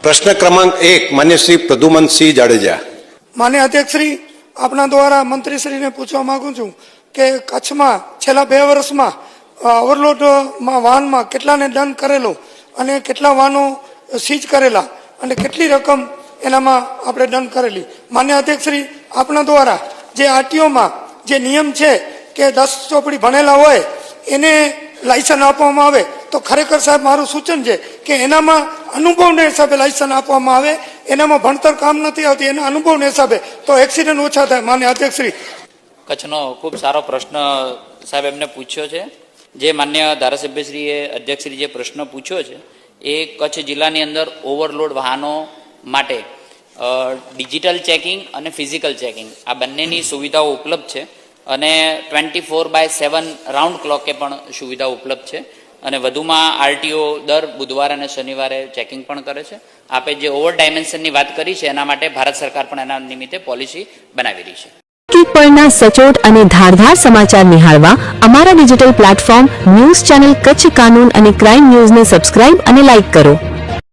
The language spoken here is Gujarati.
પ્રશ્ન ક્રમાંક 1 માન્ય શ્રી પ્રદ્યુમનસિંહ જાડેજા. માન્ય અધ્યક્ષશ્રી, આપના દ્વારા મંત્રીશ્રીને પૂછવા માંગુ છું કે કચ્છમાં છેલ્લા 2 વર્ષમાં ઓવરલોડમાં વાહનમાં કેટલાને દંડ કરેલો અને કેટલા વાહનો સીઝ કરેલા અને કેટલી રકમ એનામાં આપણે દંડ કરેલી. માન્ય અધ્યક્ષશ્રી, આપના દ્વારા જે આરટીઓમાં જે નિયમ છે કે 10 ચોપડી ભણેલા હોય એને લાયસન્સ આપવામાં આવે, તો ખરેખર સાહેબ મારું સૂચન છે કે એનામાં અનુભવને હિસાબે લાયસન્સ આપવામાં આવે. એનામાં ભણતર કામ નથી આવતી, એના અનુભવને હિસાબે, તો એક્સિડન્ટ ઓછા થાય. માન્ય અધ્યક્ષશ્રી, કચ્છનો ખૂબ સારો પ્રશ્ન સાહેબ એમને પૂછ્યો છે. જે માન્ય ધારાસભ્યશ્રીએ અધ્યક્ષશ્રી જે પ્રશ્ન પૂછ્યો છે એ કચ્છ જિલ્લાની અંદર ઓવરલોડ વાહનો માટે ડિજિટલ ચેકિંગ અને ફિઝિકલ ચેકિંગ આ બંનેની સુવિધાઓ ઉપલબ્ધ છે અને 24/7 રાઉન્ડ ક્લોકે પણ સુવિધાઓ ઉપલબ્ધ છે અને વધુમાં આરટીઓ દર બુધવારે અને શનિવારે ચેકિંગ પણ કરે છે. આપે જે ઓવર ડાયમેન્શનની વાત કરી છે એના માટે ભારત સરકાર પણ એના નિમિત્તે પોલિસી બનાવી રહી છે. પરના સચોટ અને ધારદાર સમાચાર નિહાળવા અમારા digital platform news channel Kutch કાનૂન અને ક્રાઇમ ન્યૂઝને સબસ્ક્રાઇબ અને લાઇક કરો.